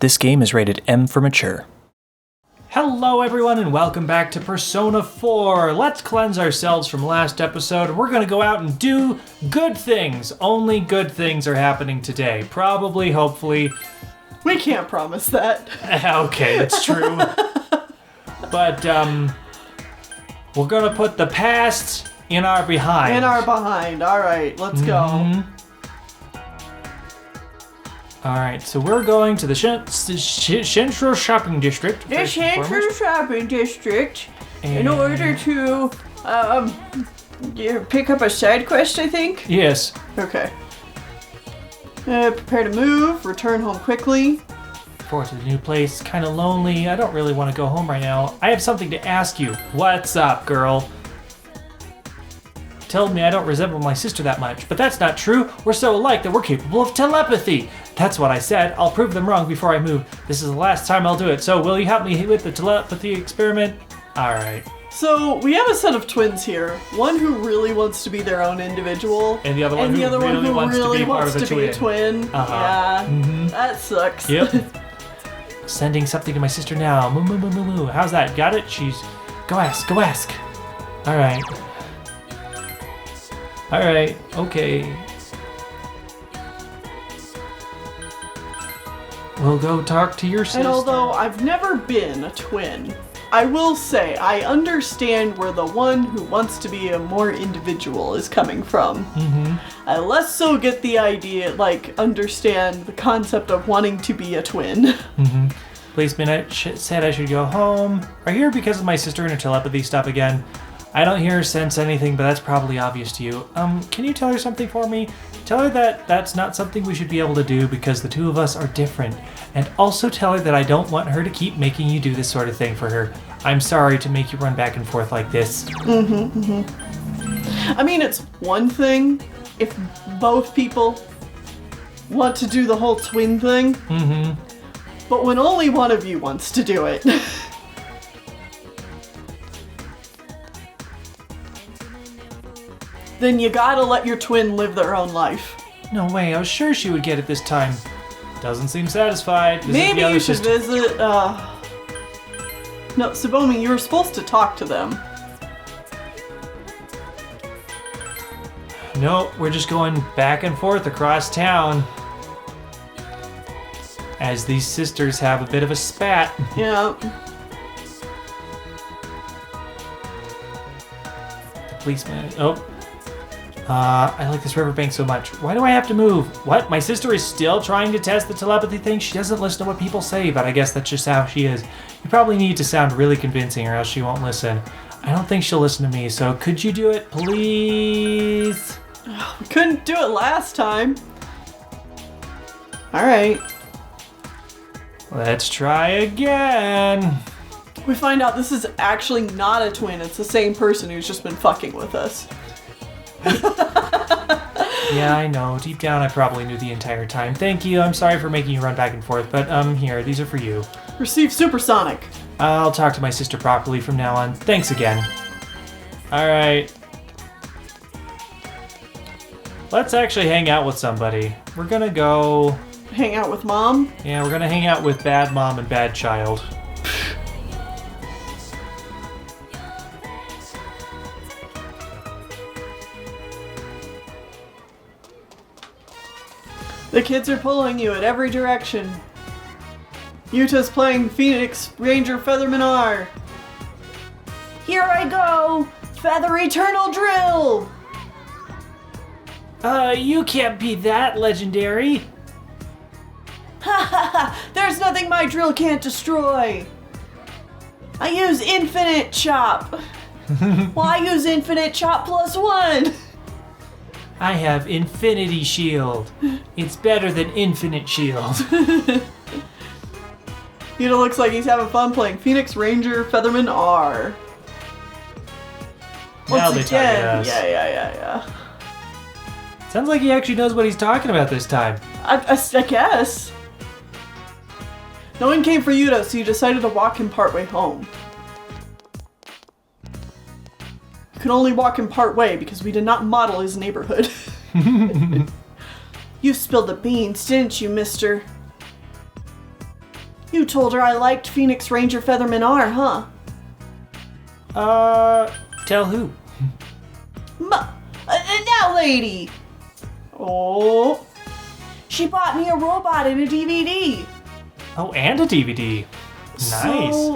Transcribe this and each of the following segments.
This game is rated M for mature. Hello everyone and welcome back to Persona 4. Let's cleanse ourselves from last episode. We're going to go out and do good things. Only good things are happening today. Probably, hopefully. We can't promise that. Okay, that's true. But, we're going to put the past in our behind. In our behind. All right, let's go. Alright, so we're going to the Central Shopping District. The Central Shopping District. In order to pick up a side quest, I think? Yes. Okay. Prepare to move, return home quickly. Forward to the new place, kind of lonely. I don't really want to go home right now. I have something to ask you. What's up, girl? Told me I don't resemble my sister that much, but that's not true. We're so alike that we're capable of telepathy. That's what I said. I'll prove them wrong before I move. This is the last time I'll do it, so will you help me with the telepathy experiment? Alright. So, we have a set of twins here. One who really wants to be their own individual. And the other one who really wants to be part of a twin. Yeah, that sucks. Yep. Sending something to my sister now. Moo, moo, moo, moo, moo. How's that? Got it? Go ask. Alright. Alright, okay. We'll go talk to your sister. And although I've never been a twin, I will say I understand where the one who wants to be a more individual is coming from. I less so get the idea, understand the concept of wanting to be a twin. Policeman said I should go home. Are you here because of my sister and her telepathy stuff again? I don't hear or sense anything, but that's probably obvious to you. Can you tell her something for me? Tell her that that's not something we should be able to do because the two of us are different. And also tell her that I don't want her to keep making you do this sort of thing for her. I'm sorry to make you run back and forth like this. I mean, it's one thing if both people want to do the whole twin thing. But when only one of you wants to do it. Then you gotta let your twin live their own life. No way, I was sure she would get it this time. Doesn't seem satisfied. Maybe you should visit, No, Sabomi, you were supposed to talk to them. Nope, we're just going back and forth across town. As these sisters have a bit of a spat. Yeah. The policeman... I like this riverbank so much. Why do I have to move? What? My sister is still trying to test the telepathy thing? She doesn't listen to what people say, but I guess that's just how she is. You probably need to sound really convincing or else she won't listen. I don't think she'll listen to me, so could you do it, please? We couldn't do it last time. Alright. Let's try again. We find out this is actually not a twin. It's the same person who's just been fucking with us. Yeah, I know. Deep down, I probably knew the entire time. Thank you. I'm sorry for making you run back and forth, but here, these are for you. Receive supersonic. I'll talk to my sister properly from now on. Thanks again. Alright. Let's actually hang out with somebody. We're gonna go... Hang out with Mom? Yeah, we're gonna hang out with Bad Mom and Bad Child. The kids are pulling you at every direction. Yuta's playing Phoenix Ranger Featherman R. Here I go! Feather Eternal Drill! You can't be that legendary. Ha ha ha! There's nothing my drill can't destroy! I use Infinite Chop! Well, I use Infinite Chop +1! I have Infinity Shield. It's better than Infinite Shield. Yuta looks like he's having fun playing Phoenix Ranger Featherman R. Now they target us. Yeah. Sounds like he actually knows what he's talking about this time. I guess. No one came for Yuta, so you decided to walk him partway home. You could only walk him partway because we did not model his neighborhood. You spilled the beans, didn't you, mister? You told her I liked Phoenix Ranger Featherman R, huh? Tell who? That lady! Oh. She bought me a robot and a DVD. Oh, and a DVD. Nice. So,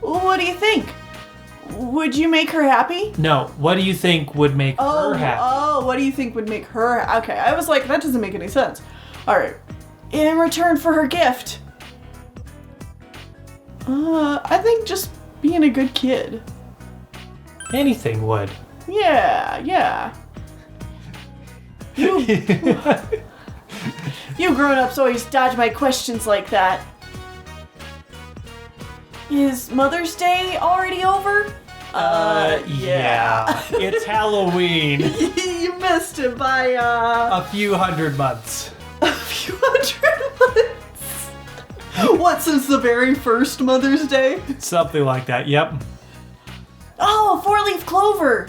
what do you think? Would you make her happy? No, what do you think would make her happy? Oh, what do you think would make her okay, I was like, that doesn't make any sense. Alright. In return for her gift. I think just being a good kid. Anything would. Yeah. You grown-ups always dodge my questions like that. Is Mother's Day already over? Yeah. It's Halloween. You missed it by, A few hundred months. a few hundred months. What, since the very first Mother's Day? Something like that, yep. Oh, 4-leaf clover.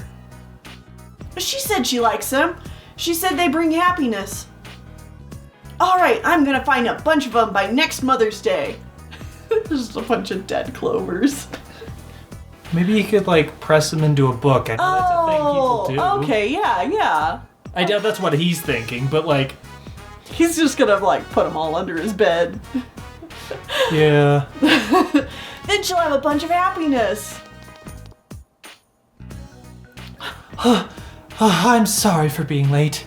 She said she likes them. She said they bring happiness. Alright, I'm gonna find a bunch of them by next Mother's Day. Just a bunch of dead clovers. Maybe you could, like, press them into a book. I know that's a thing people do. Okay, yeah. I doubt that's what he's thinking, but, like... He's just gonna, like, put them all under his bed. Yeah. Then she'll have a bunch of happiness. I'm sorry for being late.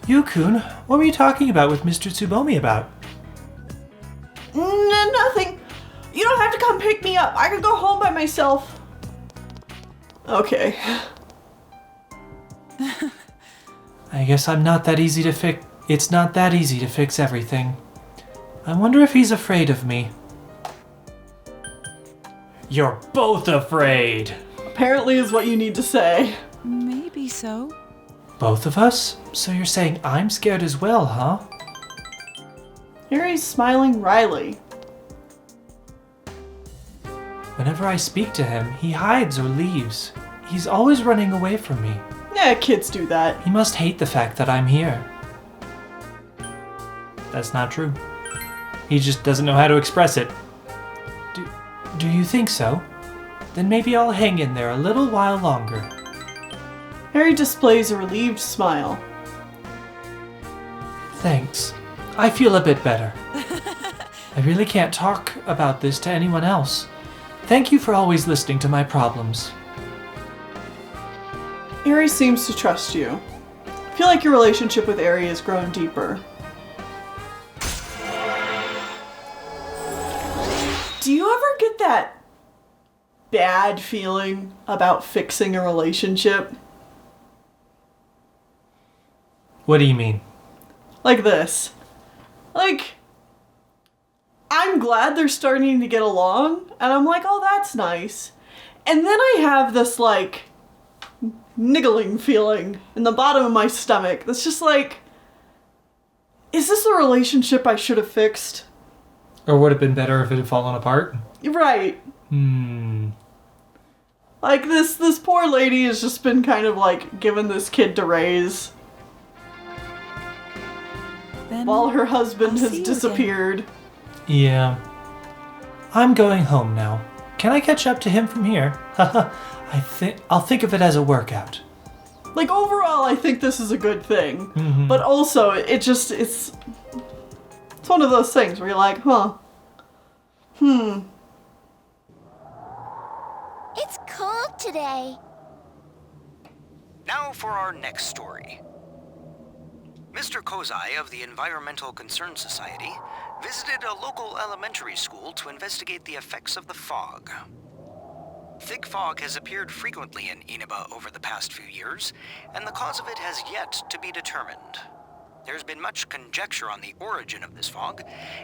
Yu-kun, what were you talking about with Mr. Tsubomi about? Nothing. You don't have to come pick me up. I can go home by myself. Okay. I guess I'm not that easy to fix. It's not that easy to fix everything. I wonder if he's afraid of me. You're both afraid! Apparently is what you need to say. Maybe so. Both of us? So you're saying I'm scared as well, huh? Harry's smiling wryly. Whenever I speak to him, he hides or leaves. He's always running away from me. Yeah, kids do that. He must hate the fact that I'm here. That's not true. He just doesn't know how to express it. Do you think so? Then maybe I'll hang in there a little while longer. Harry displays a relieved smile. Thanks. I feel a bit better. I really can't talk about this to anyone else. Thank you for always listening to my problems. Harry seems to trust you. I feel like your relationship with Harry has grown deeper. Do you ever get that bad feeling about fixing a relationship? What do you mean? Like this. Like, I'm glad they're starting to get along, and I'm like, oh, that's nice. And then I have this, like, niggling feeling in the bottom of my stomach that's just like, is this a relationship I should have fixed? Or would it have been better if it had fallen apart? Right. Like, this poor lady has just been kind of, like, given this kid to raise. Then While her husband I'll has see you disappeared. Yeah. I'm going home now. Can I catch up to him from here? I'll think of it as a workout. Like, overall, I think this is a good thing. Mm-hmm. But also, it's one of those things where you're like, huh. It's cold today. Now for our next story. Mr. Kozai of the Environmental Concern Society visited a local elementary school to investigate the effects of the fog. Thick fog has appeared frequently in Inaba over the past few years, and the cause of it has yet to be determined. There's been much conjecture on the origin of this fog,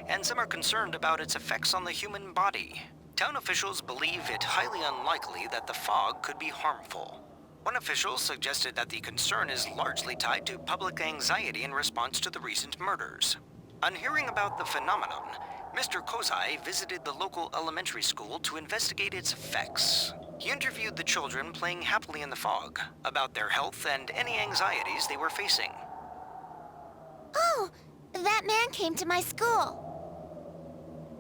and some are concerned about its effects on the human body. Town officials believe it highly unlikely that the fog could be harmful. One official suggested that the concern is largely tied to public anxiety in response to the recent murders. On hearing about the phenomenon, Mr. Kozai visited the local elementary school to investigate its effects. He interviewed the children playing happily in the fog about their health and any anxieties they were facing. Oh, that man came to my school.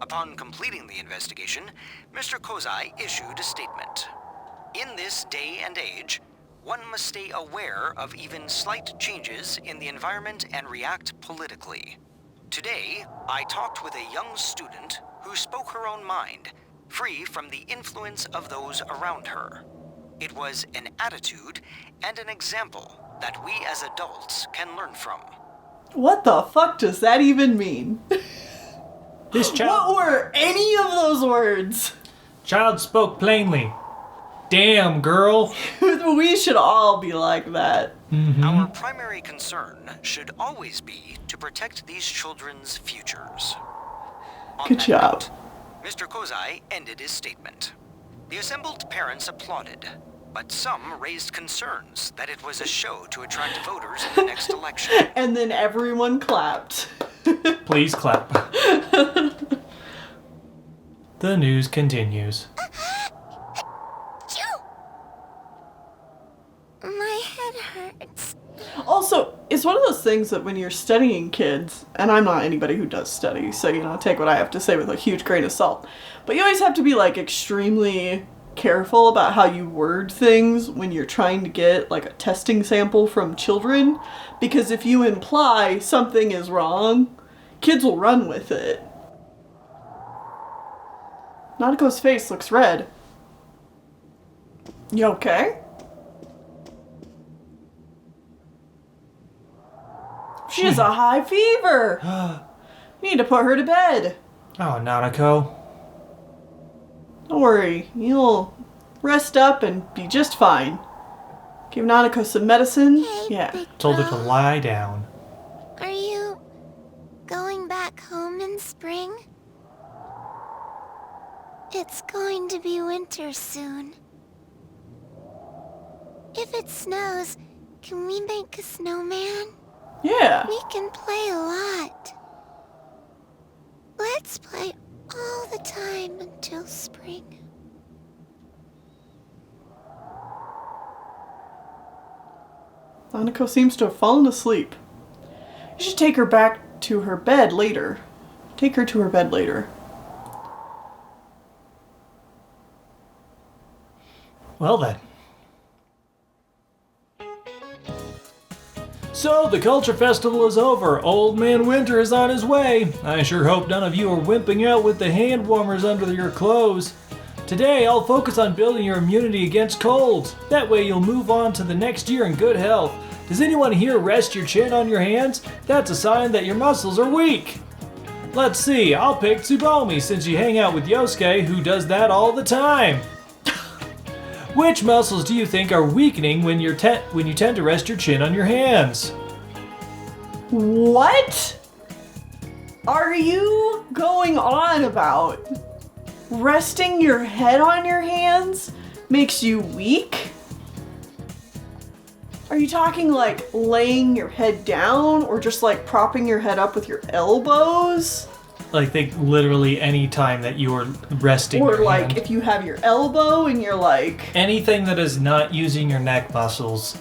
Upon completing the investigation, Mr. Kozai issued a statement. In this day and age, one must stay aware of even slight changes in the environment and react politically. Today, I talked with a young student who spoke her own mind, free from the influence of those around her. It was an attitude and an example that we as adults can learn from. What the fuck does that even mean? This child... What were any of those words? Child spoke plainly. Damn, girl. We should all be like that. Our primary concern should always be to protect these children's futures. On Good that job. note, Mr. Kozai ended his statement. The assembled parents applauded, but some raised concerns that it was a show to attract voters in the next election. And then everyone clapped. Please clap. The news continues. Achoo! My head hurts. Also, it's one of those things that when you're studying kids, and I'm not anybody who does study, so, take what I have to say with a huge grain of salt, but you always have to be, extremely careful about how you word things when you're trying to get, a testing sample from children, because if you imply something is wrong, kids will run with it. Nautico's face looks red. You okay? She has a high fever. You need to put her to bed. Oh, Nautico. Don't worry. You'll rest up and be just fine. Give Nautico some medicine. Hey, Yeah. Big Told her to Bro, lie down. Are you going back home in spring? It's going to be winter soon. If it snows, can we make a snowman? Yeah. We can play a lot. Let's play all the time until spring. Nautico seems to have fallen asleep. You should take her back to her bed later. Take her to her bed later. Well then. So, the Culture Festival is over. Old Man Winter is on his way. I sure hope none of you are wimping out with the hand warmers under your clothes. Today, I'll focus on building your immunity against colds. That way you'll move on to the next year in good health. Does anyone here rest your chin on your hands? That's a sign that your muscles are weak. Let's see, I'll pick Tsubomi since you hang out with Yosuke, who does that all the time. Which muscles do you think are weakening when you tend to rest your chin on your hands? What are you going on about? Resting your head on your hands makes you weak? Are you talking laying your head down or just propping your head up with your elbows? Think literally any time that you are resting Or your hand. if you have your elbow and you're Anything that is not using your neck muscles.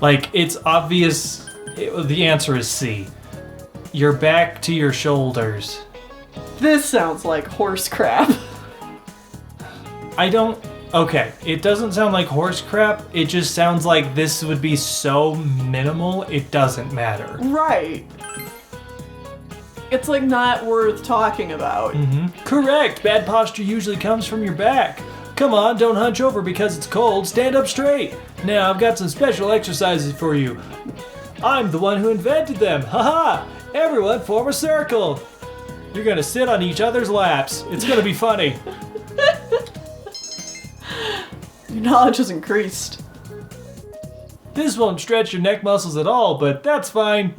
It's obvious. The answer is C. Your back to your shoulders. This sounds like horse crap. Okay, it doesn't sound like horse crap. It just sounds like this would be so minimal, it doesn't matter. Right. It's not worth talking about. Correct. Bad posture usually comes from your back. Come on, don't hunch over because it's cold. Stand up straight. Now I've got some special exercises for you. I'm the one who invented them. Haha! Everyone form a circle. You're gonna sit on each other's laps. It's gonna be funny. Your knowledge has increased. This won't stretch your neck muscles at all, but that's fine.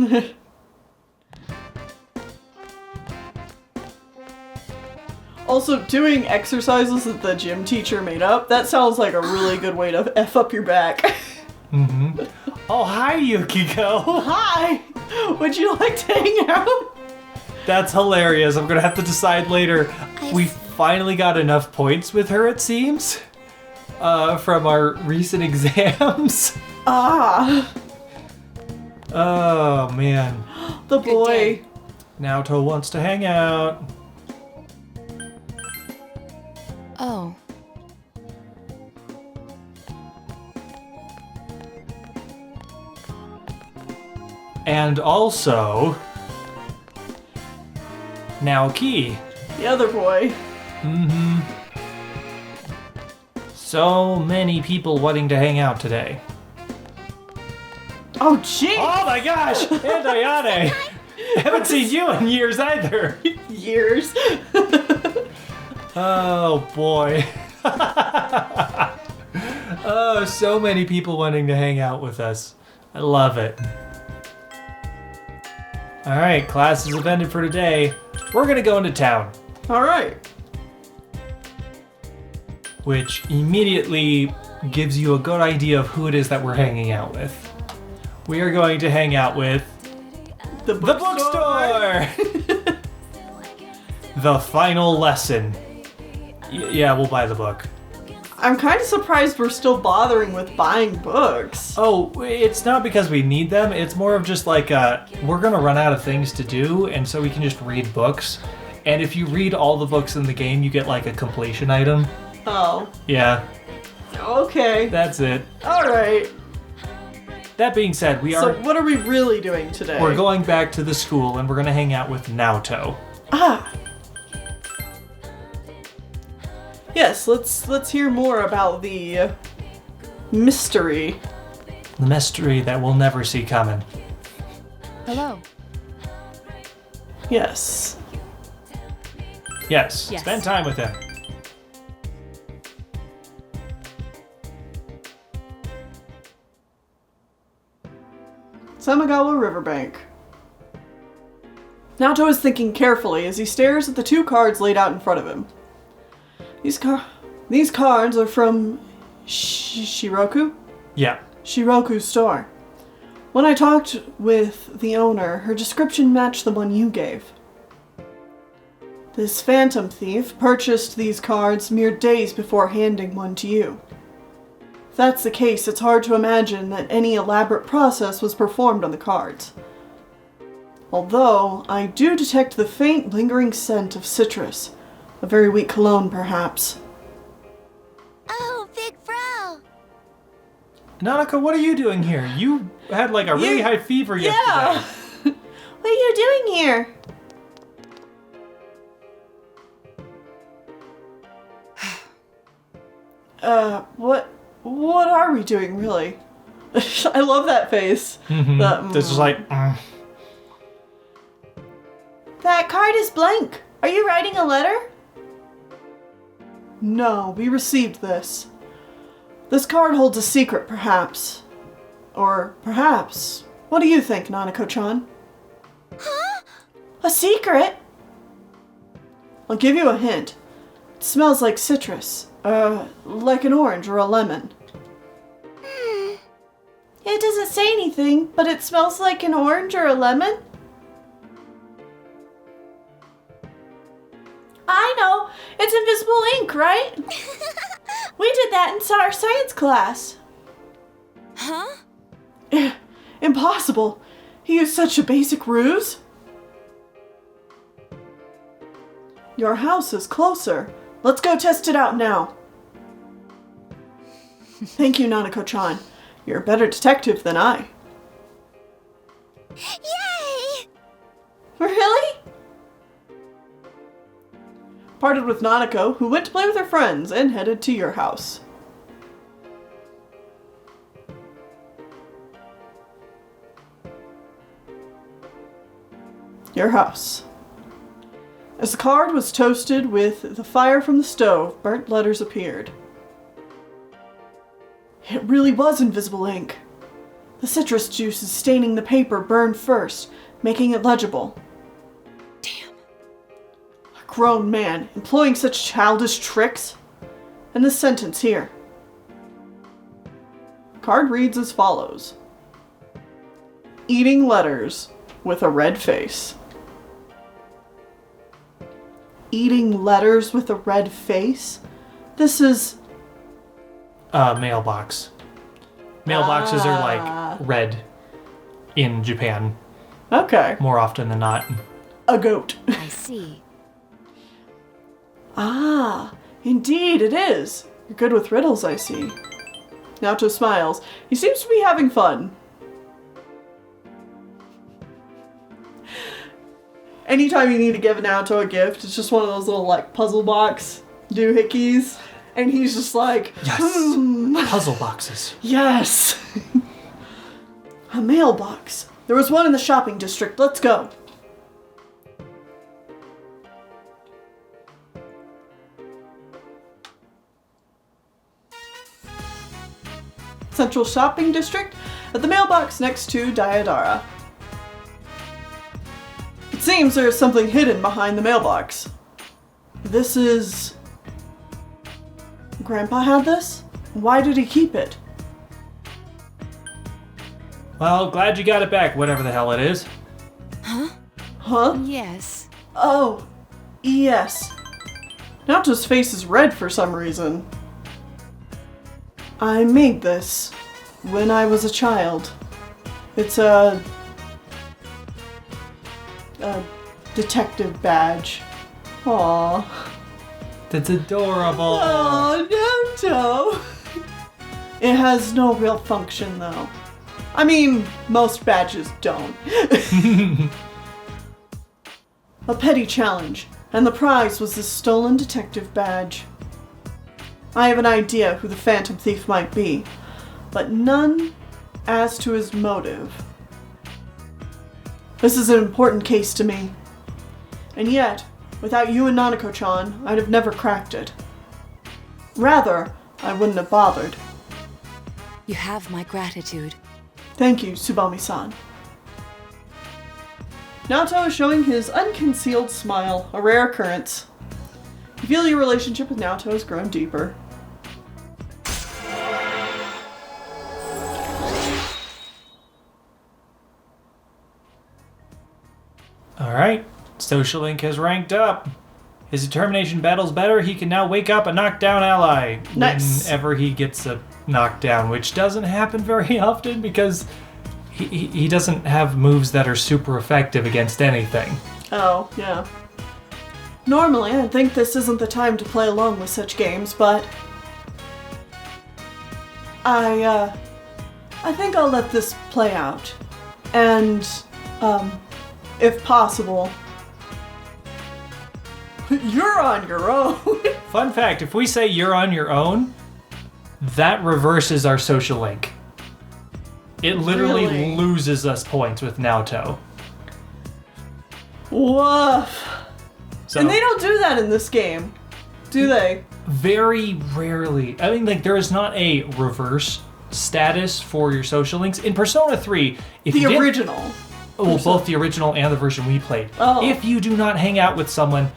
Also, doing exercises that the gym teacher made up, that sounds like a really good way to F up your back. Oh, hi, Yukiko. Hi! Would you like to hang out? That's hilarious. I'm gonna have to decide later. We finally got enough points with her, it seems, from our recent exams. Ah, Oh, man. the boy. Naoto wants to hang out. Oh. And also, Naoki. The other boy. Mm-hmm. So many people wanting to hang out today. Oh, gee! Oh my gosh! And Ayane! Haven't seen you in years either. Years. Oh boy. Oh, so many people wanting to hang out with us. I love it. Alright, classes have ended for today. We're gonna go into town. Alright. Which immediately gives you a good idea of who it is that we're hanging out with. We are going to hang out with The bookstore! The final lesson. Yeah, we'll buy the book. I'm kind of surprised we're still bothering with buying books. Oh, it's not because we need them. It's more of just like, we're gonna run out of things to do, and so we can just read books. And if you read all the books in the game, you get like a completion item. Oh. Yeah, Okay. that's it. Alright. That being said, So what are we really doing today? we're going back to the school, and we're gonna hang out with Naoto. Ah. Yes, let's hear more about the mystery. The mystery that we'll never see coming. Hello. Yes. Yes, Yes. spend time with him. Samagawa Riverbank. Naoto is thinking carefully as he stares at the two cards laid out in front of him. These cards are from Shiroku? Yeah. Shiroku's store. When I talked with the owner, her description matched the one you gave. This phantom thief purchased these cards mere days before handing one to you. If that's the case, it's hard to imagine that any elaborate process was performed on the cards. Although, I do detect the faint, lingering scent of citrus. A very weak cologne, perhaps. Oh, big bro. Nanako, what are you doing here? You had like a really high fever yesterday. What are you doing here? What are we doing, really? I love that face. Mm-hmm. This is like, That card is blank. Are you writing a letter? No, we received this. This card holds a secret, perhaps. Or perhaps. What do you think, Nanako-chan? Huh? A secret? I'll give you a hint. It smells like citrus. Like an orange or a lemon. It doesn't say anything, but it smells like an orange or a lemon? I know! It's invisible ink, right? We did that in our science class. Huh? Impossible! He used such a basic ruse. Your house is closer. Let's go test it out now. Thank you, Nanako-chan. You're a better detective than I. Yay! Really? Parted with Nanako, who went to play with her friends and headed to your house. Your house. As the card was toasted with the fire from the stove, burnt letters appeared. It really was invisible ink. The citrus juices staining the paper burned first, making it legible. Damn. A grown man employing such childish tricks? And this sentence here. Card reads as follows. Eating letters with a red face. Eating letters with a red face? This is... mailbox. Mailboxes are like red in Japan Okay. more often than not. A goat. I see. Ah, Indeed, it is. You're good with riddles, I see. Naoto smiles. He seems to be having fun. Anytime you need to give Naoto a gift, it's just one of those little, like, puzzle box doohickeys. And he's just like, yes, puzzle boxes. Yes. A mailbox. There was one in the shopping district. Let's go. Central Shopping District at the mailbox next to Diodara. It seems there is something hidden behind the mailbox. This is... Grandpa had this? Why did he keep it? Well, glad you got it back, whatever the hell it is. Huh? Yes. Oh, yes. Naoto's face is red for some reason. I made this when I was a child. It's a detective badge. Aww. That's adorable. Oh, Naoto! It has no real function, though. I mean, most badges don't. A petty challenge, and the prize was this stolen detective badge. I have an idea who the Phantom Thief might be, but none as to his motive. This is an important case to me. And yet, without you and Nanako-chan, I'd have never cracked it. Rather, I wouldn't have bothered. You have my gratitude. Thank you, Tsubami-san. Naoto is showing his unconcealed smile, a rare occurrence. You feel your relationship with Naoto has grown deeper. Alright, Social Link has ranked up. His determination battles better, he can now wake up a knockdown ally. Nice. Whenever he gets a knockdown, which doesn't happen very often because he doesn't have moves that are super effective against anything. Oh, yeah. Normally, I'd think this isn't the time to play along with such games, but... I think I'll let this play out. And, if possible... You're on your own! Fun fact, if we say you're on your own, that reverses our Social Link. It literally Really? loses us points with Naoto. Woof! So, And they don't do that in this game, do they? very rarely. I mean, like, there is not a reverse status for your Social Links. In Persona 3, if The you didn't- original. well, both the original and the version we played. Oh. If you do not hang out with someone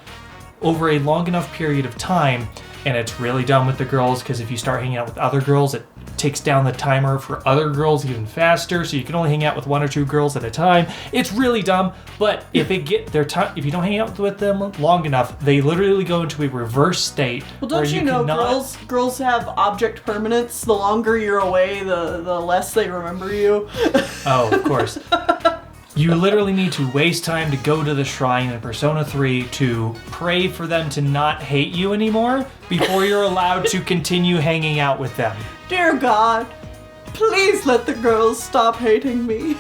over a long enough period of time, and it's really dumb with the girls, because if you start hanging out with other girls, it takes down the timer for other girls even faster, so you can only hang out with one or two girls at a time. It's really dumb, but if if you don't hang out with them long enough, they literally go into a reverse state. Well, don't where you know cannot- girls have object permanence? The longer you're away, the less they remember you. Oh, of course. You literally need to waste time to go to the shrine in Persona 3 to pray for them to not hate you anymore before you're allowed to continue hanging out with them. Dear God, please let the girls stop hating me.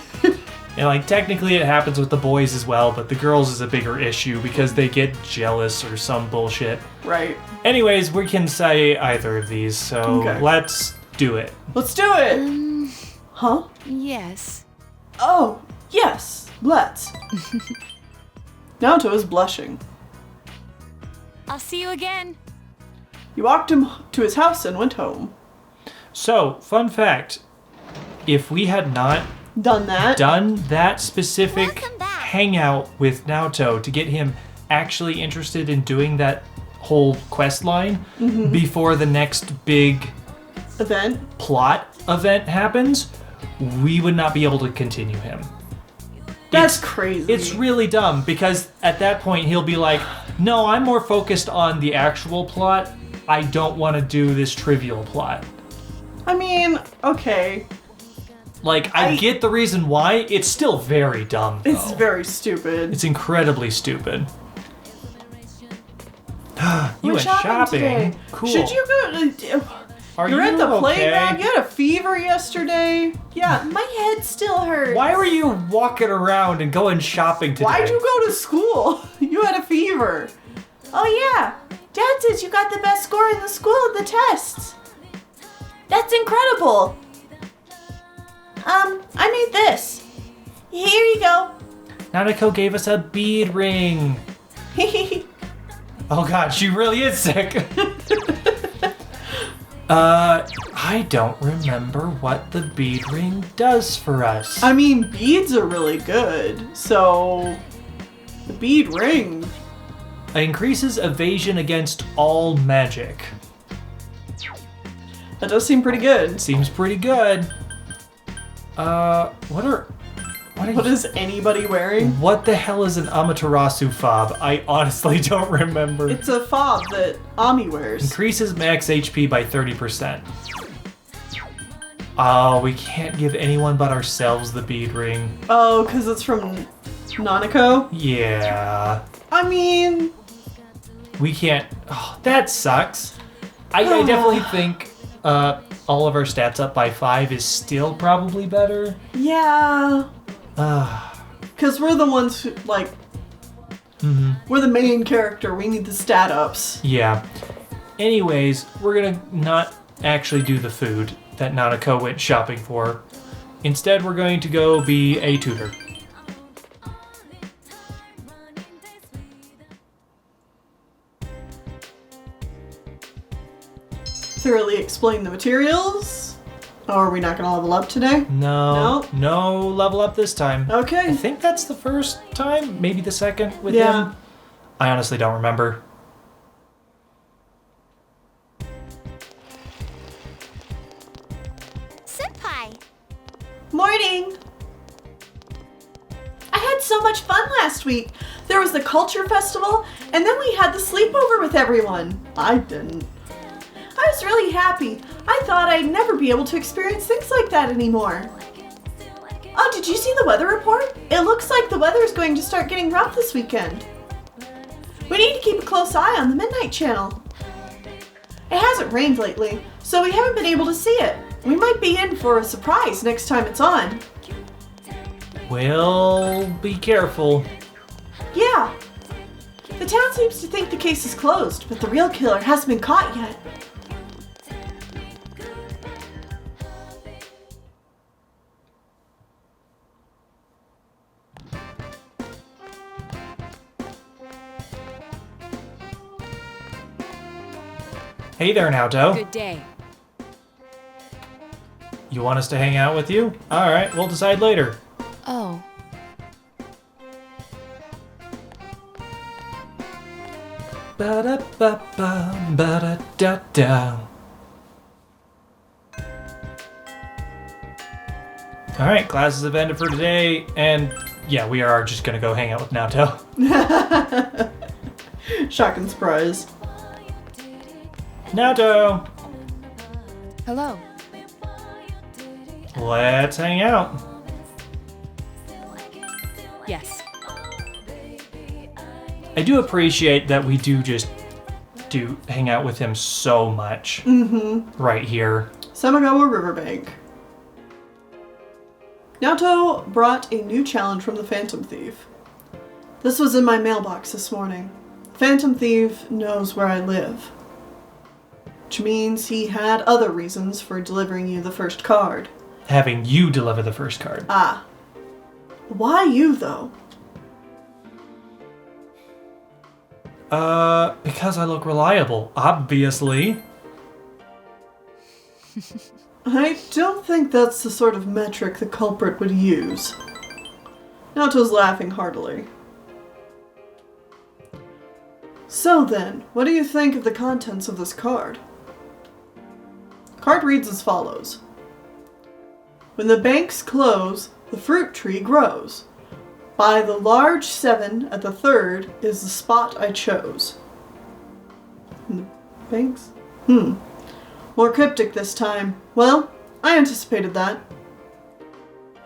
And like technically it happens with the boys as well, but the girls is a bigger issue because they get jealous or some bullshit. Right. Anyways, we can say either of these, so Okay. let's do it. Let's do it. Huh? Yes. Oh, yes. Let's. Naoto is blushing. I'll see you again. You walked him to his house and went home. So, fun fact, if we had not Done that. done that specific Welcome back. hangout with Naoto to get him actually interested in doing that whole quest line before the next big Event. plot event happens, we would not be able to continue him. That's It's- crazy. It's really dumb because at that point he'll be like, no, I'm more focused on the actual plot. I don't want to do this trivial plot. I mean, okay. Like, I get the reason why. It's still very dumb, though. It's very stupid. It's incredibly stupid. You went shopping? today. Cool. Should you go? Are You're you at the okay? playground. You had a fever yesterday. Yeah, my head still hurts. Why were you walking around and going shopping today? Why'd you go to school? You had a fever. Oh yeah, Dad says you got the best score in the school at the tests. That's incredible. I made this. Here you go. Nanako gave us a bead ring. Oh god, she really is sick. I don't remember what the bead ring does for us. I mean, beads are really good, so the bead ring. Increases evasion against all magic. That does seem pretty good. Seems pretty good. What is anybody wearing? What the hell is an Amaterasu fob? I honestly don't remember. It's a fob that Ami wears. Increases max HP by 30%. Oh, we can't give anyone but ourselves the bead ring. Oh, because it's from Nanako? Yeah. I mean... We can't... Oh, that sucks. I definitely think all of our stats up by 5 is still probably better. Yeah. Because we're the ones who, like... We're the main character. We need the stat ups. Yeah. Anyways, we're gonna not actually do the food that Nanako went shopping for. Instead, we're going to go be a tutor. Thoroughly explain the materials. Oh, are we not going to level up today? No level up this time. I Okay. think that's the first time, maybe the second with Yeah. him. I honestly don't remember. Senpai. Morning. I had so much fun last week. There was the culture festival, and then we had the sleepover with everyone. I didn't. I was really happy. I thought I'd never be able to experience things like that anymore. Oh, did you see the weather report? It looks like the weather is going to start getting rough this weekend. We need to keep a close eye on the Midnight Channel. It hasn't rained lately, so we haven't been able to see it. We might be in for a surprise next time it's on. Well, be careful. Yeah. The town seems to think the case is closed, but the real killer hasn't been caught yet. Hey there, Naoto. Good day. You want us to hang out with you? Alright, we'll decide later. Oh. Ba-da-ba-ba, ba-da-da-da. Alright, classes have ended for today, and yeah, we are just gonna go hang out with Naoto. Shock and surprise. Naoto! Hello. Let's hang out. Yes. I do appreciate that we do hang out with him so much. Right here. Samagawa Riverbank. Naoto brought a new challenge from the Phantom Thief. This was in my mailbox this morning. Phantom Thief knows where I live. Which means he had other reasons for delivering you the first card. Having you deliver the first card. Ah. Why you, though? Because I look reliable, obviously. I don't think that's the sort of metric the culprit would use. Naoto's laughing heartily. So then, what do you think of the contents of this card? The card reads as follows. When the banks close, the fruit tree grows. By the large 7 at the third is the spot I chose. And the banks? More cryptic this time. Well, I anticipated that.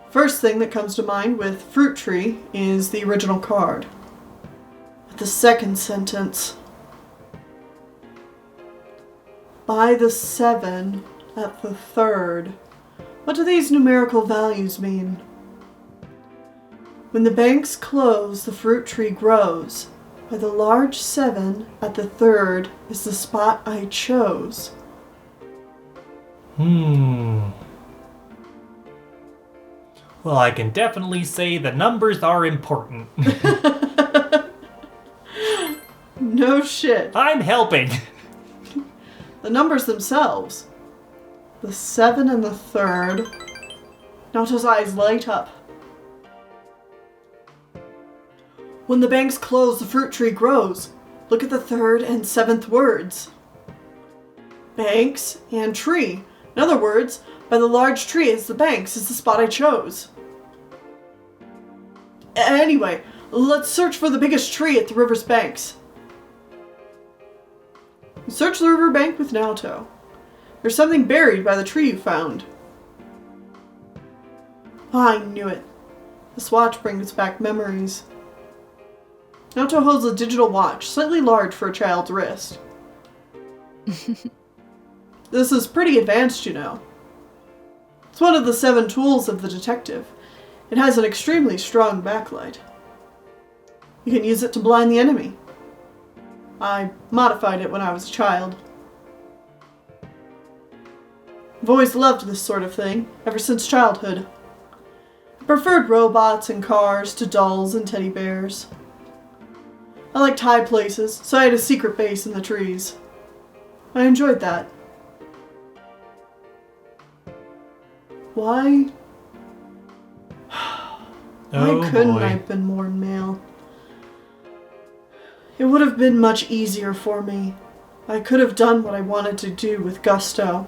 First thing that comes to mind with fruit tree is the original card. But the second sentence. By the 7 at the 3rd. What do these numerical values mean? When the banks close, the fruit tree grows. By the large 7 at the 3rd is the spot I chose. Well, I can definitely say the numbers are important. No shit. I'm helping. The numbers themselves. The 7 and the 3rd. Naoto's eyes light up. When the banks close, the fruit tree grows. Look at the 3rd and 7th words. Banks and tree. In other words, by the large tree is the banks is the spot I chose. Anyway, let's search for the biggest tree at the river's banks. Search the river bank with Naoto. There's something buried by the tree you found. I knew it. This watch brings back memories. Naoto holds a digital watch, slightly large for a child's wrist. This is pretty advanced, you know. It's one of the 7 tools of the detective. It has an extremely strong backlight. You can use it to blind the enemy. I modified it when I was a child. I've always loved this sort of thing, ever since childhood. I preferred robots and cars to dolls and teddy bears. I liked high places, so I had a secret base in the trees. I enjoyed that. Why? Why couldn't I have been more male? It would have been much easier for me. I could have done what I wanted to do with gusto.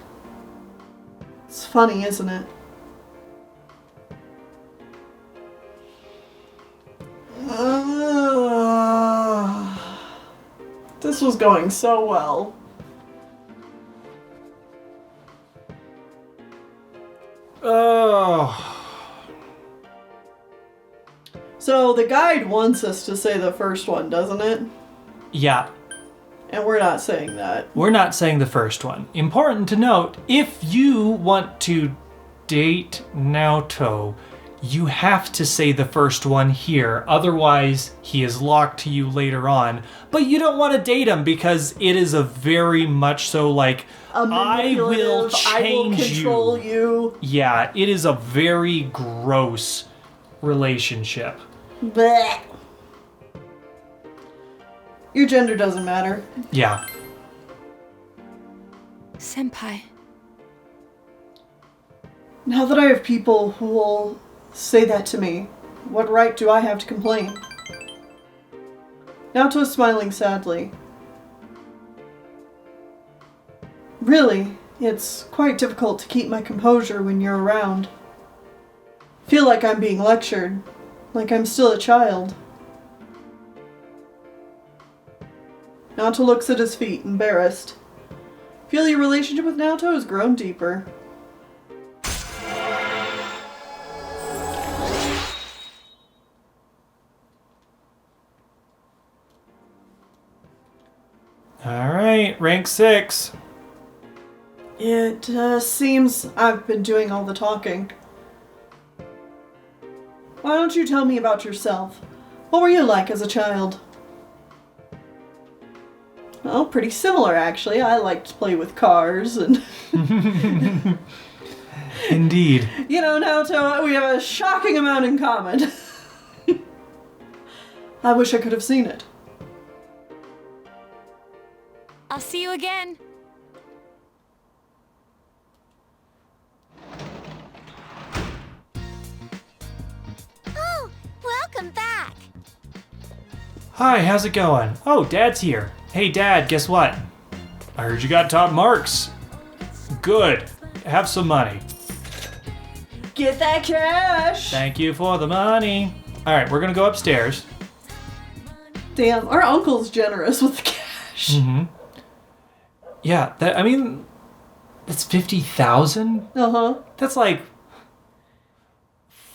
It's funny, isn't it? This was going so well. Oh. So the guide wants us to say the first one, doesn't it? Yeah. And we're not saying that. We're not saying the first one. Important to note, if you want to date Naoto, you have to say the first one here. Otherwise, he is locked to you later on. But you don't want to date him because it is a very much so like, I will change control you. Yeah, it is a very gross relationship. Blech. Your gender doesn't matter. Yeah. Senpai. Now that I have people who will say that to me, what right do I have to complain? Naoto is smiling sadly. Really, it's quite difficult to keep my composure when you're around. Feel like I'm being lectured, like I'm still a child. Naoto looks at his feet, embarrassed. Feel your relationship with Naoto has grown deeper. Alright, rank 6. It seems I've been doing all the talking. Why don't you tell me about yourself? What were you like as a child? Well, pretty similar actually. I liked to play with cars and... Indeed. You know, Naoto, we have a shocking amount in common. I wish I could have seen it. I'll see you again. Oh, welcome back. Hi, how's it going? Oh, Dad's here. Hey, Dad, guess what? I heard you got top marks. Good. Have some money. Get that cash! Thank you for the money. All right, we're gonna go upstairs. Damn, our uncle's generous with the cash. Mm-hmm. Yeah, that's 50,000. That's like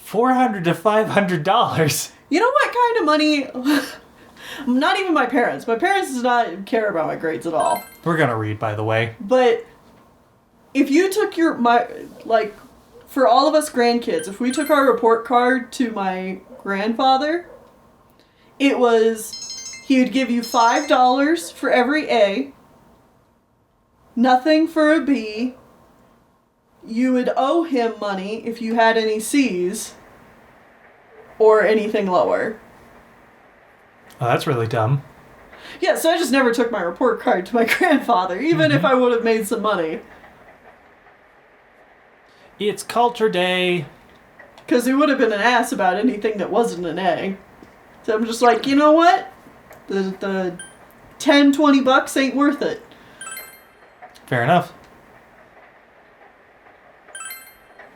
$400 to $500. You know what kind of money Not even my parents. My parents does not care about my grades at all. We're gonna read, by the way. But if you took for all of us grandkids, if we took our report card to my grandfather, it was, he would give you $5 for every A, nothing for a B. You would owe him money if you had any C's or anything lower. Oh, that's really dumb. Yeah, so I just never took my report card to my grandfather, even if I would have made some money. It's culture day. Because he would have been an ass about anything that wasn't an A. So I'm just like, you know what? The $10-20 ain't worth it. Fair enough.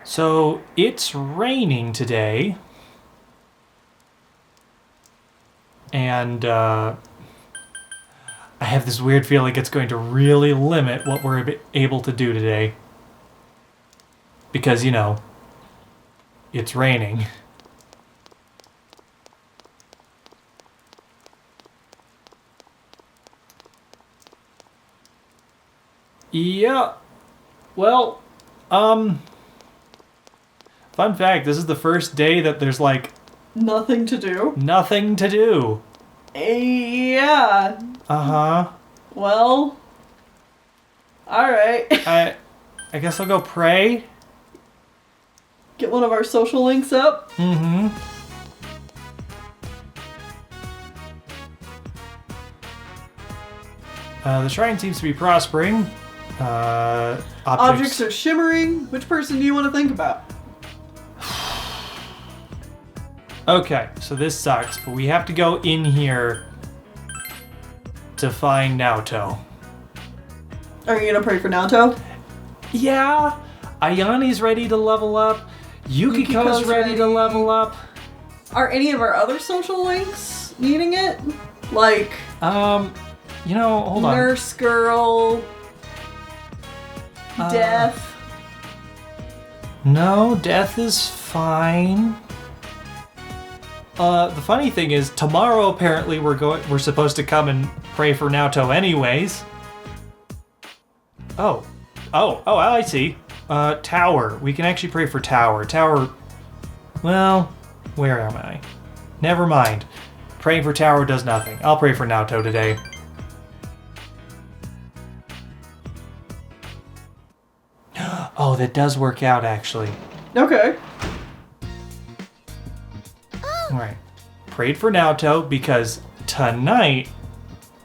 So, it's raining today. And, I have this weird feeling it's going to really limit what we're able to do today. Because, it's raining. Yeah. Well, fun fact, this is the first day that there's, Nothing to do? nothing to do. Yeah. Uh-huh. Well. Alright. I guess I'll go pray. Get one of our social links up. Mm-hmm. The shrine seems to be prospering. Objects are shimmering. Which person do you want to think about? Okay, so this sucks, but we have to go in here to find Naoto. Are you gonna pray for Naoto? Yeah, Ayani's ready to level up. Yukiko's ready to level up. Are any of our other social links needing it? Hold on. Nurse girl. Death. No, Death is fine. The funny thing is, tomorrow apparently we're supposed to come and pray for Naoto anyways. Oh, I see. Tower. We can actually pray for Tower. Tower. Well, where am I? Never mind. Praying for Tower does nothing. I'll pray for Naoto today. Oh, that does work out, actually. Okay. Alright. Prayed for Naoto because tonight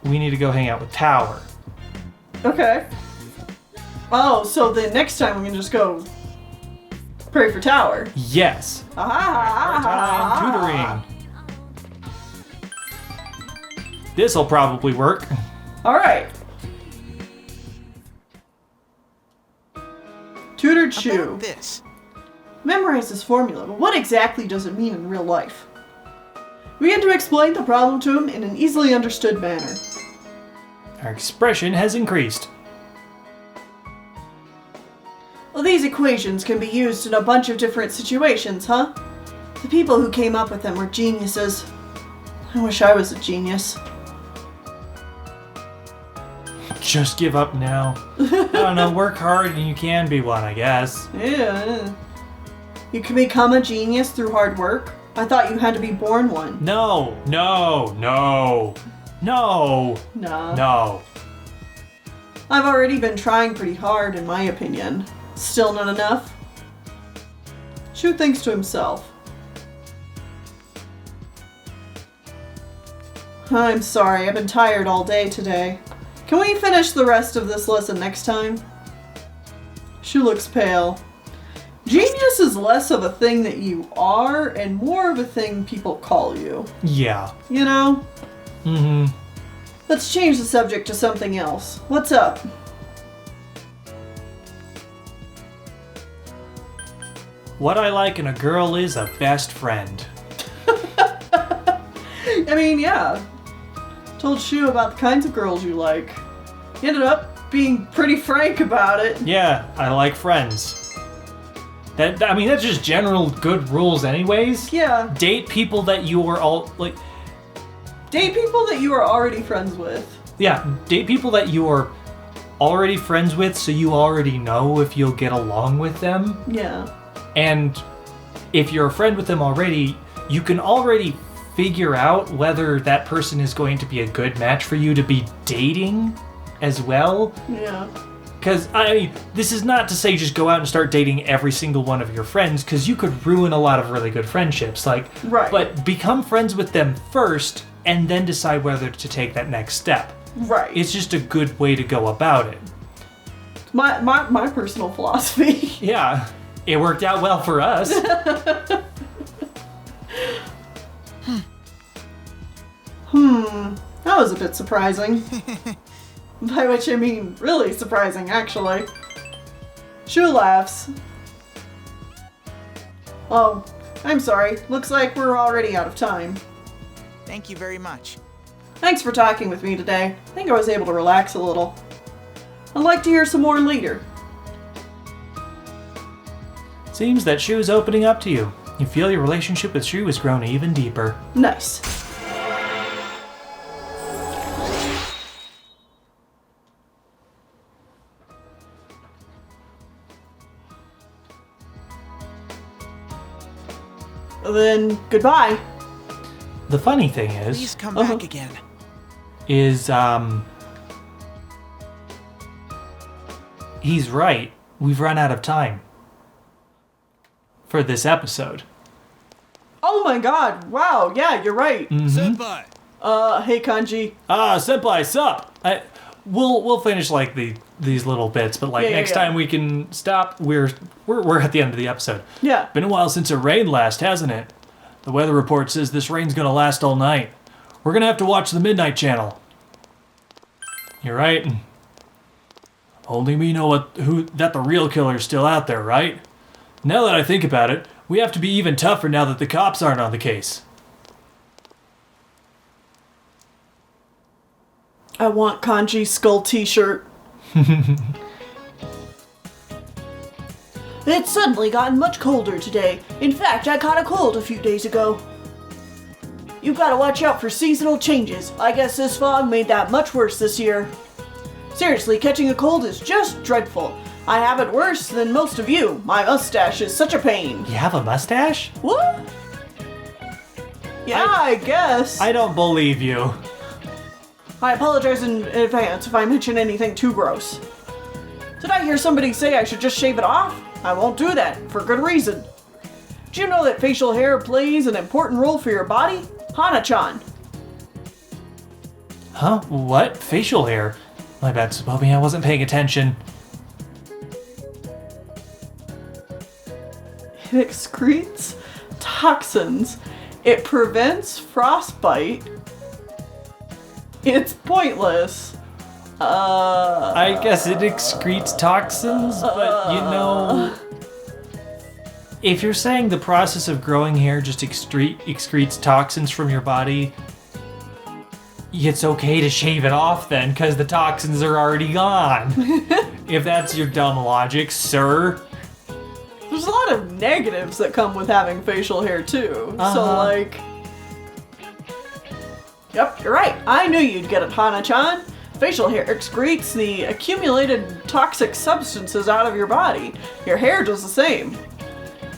we need to go hang out with Tower. Okay. Oh, so then next time we can just go pray for Tower. Yes. Ah. Time tutoring. This'll probably work. Alright. Tutored Shu. About this. Memorize this formula, but what exactly does it mean in real life? We had to explain the problem to him in an easily understood manner. Our expression has increased. Well, these equations can be used in a bunch of different situations, huh? The people who came up with them were geniuses. I wish I was a genius. Just give up now. I don't know, work hard and you can be one, I guess. Yeah. You can become a genius through hard work? I thought you had to be born one. No. Nah. No. I've already been trying pretty hard, in my opinion. Still not enough? Shu thinks to himself. I'm sorry, I've been tired all day today. Can we finish the rest of this lesson next time? Shu looks pale. Genius is less of a thing that you are and more of a thing people call you. Yeah. You know? Mm-hmm. Let's change the subject to something else. What's up? What I like in a girl is a best friend. I mean, yeah. Told Shu about the kinds of girls you like. He ended up being pretty frank about it. Yeah, I like friends. That's just general good rules anyways. Yeah. Date people that you are all, Date people that you are already friends with. Yeah, date people that you are already friends with, so you already know if you'll get along with them. Yeah. And if you're a friend with them already, you can already figure out whether that person is going to be a good match for you to be dating as well. Yeah. Because, I mean, this is not to say just go out and start dating every single one of your friends, because you could ruin a lot of really good friendships. Right. But become friends with them first, and then decide whether to take that next step. Right. It's just a good way to go about it. My personal philosophy. Yeah, it worked out well for us. That was a bit surprising. By which I mean really surprising, actually. Shu laughs. Oh, I'm sorry. Looks like we're already out of time. Thank you very much. Thanks for talking with me today. I think I was able to relax a little. I'd like to hear some more later. Seems that Shu is opening up to you. You feel your relationship with Shu has grown even deeper. Nice. Then, goodbye. The funny thing Please is, come back again. he's right. We've run out of time for this episode. Oh my god, wow, yeah, you're right. Senpai! Hey Kanji. Senpai, sup? We'll finish like these little bits, but like Yeah, next time we can stop. We're at the end of the episode. Yeah. Been a while since it rained last, hasn't it? The weather report says this rain's gonna last all night. We're gonna have to watch the Midnight Channel. You're right. Only we know that the real killer's still out there, right? Now that I think about it, we have to be even tougher now that the cops aren't on the case. I want Kanji's skull t-shirt. It's suddenly gotten much colder today. In fact, I caught a cold a few days ago. You've got to watch out for seasonal changes. I guess this fog made that much worse this year. Seriously, catching a cold is just dreadful. I have it worse than most of you. My mustache is such a pain. You have a mustache? What? Yeah, I guess. I don't believe you. I apologize in advance if I mention anything too gross. Did I hear somebody say I should just shave it off? I won't do that, for good reason. Do you know that facial hair plays an important role for your body? Hana-chan. Huh? What? Facial hair? My bad, Tsubomi, I wasn't paying attention. It excretes toxins. It prevents frostbite. It's pointless. I guess it excretes toxins, but you know... If you're saying the process of growing hair just excretes toxins from your body, it's okay to shave it off then, because the toxins are already gone. If that's your dumb logic, sir. There's a lot of negatives that come with having facial hair too. So like... Yep, you're right. I knew you'd get it, Hana-chan. Facial hair excretes the accumulated toxic substances out of your body. Your hair does the same.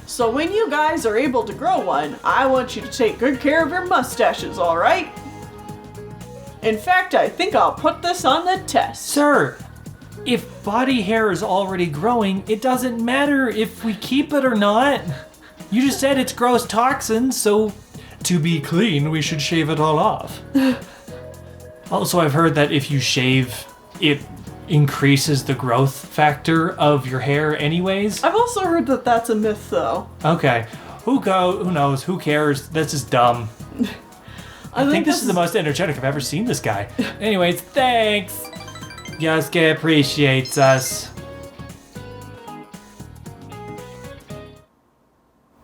So when you guys are able to grow one, I want you to take good care of your mustaches, alright? In fact, I think I'll put this on the test. Sir, if body hair is already growing, it doesn't matter if we keep it or not. You just said it's gross toxins, so to be clean, we should shave it all off. Also, I've heard that if you shave, it increases the growth factor of your hair anyways. I've also heard that that's a myth, though. Okay. Who knows? Who cares? This is dumb. I think this is the most energetic I've ever seen this guy. Anyways, thanks. Yasuke appreciates us.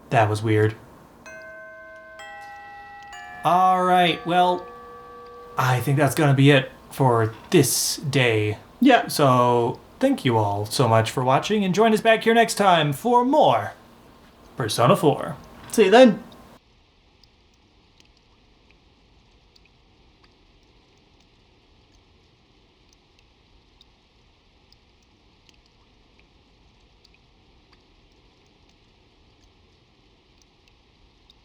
That was weird. Alright, well, I think that's gonna be it for this day. Yeah. So, thank you all so much for watching, and join us back here next time for more Persona 4. See you then.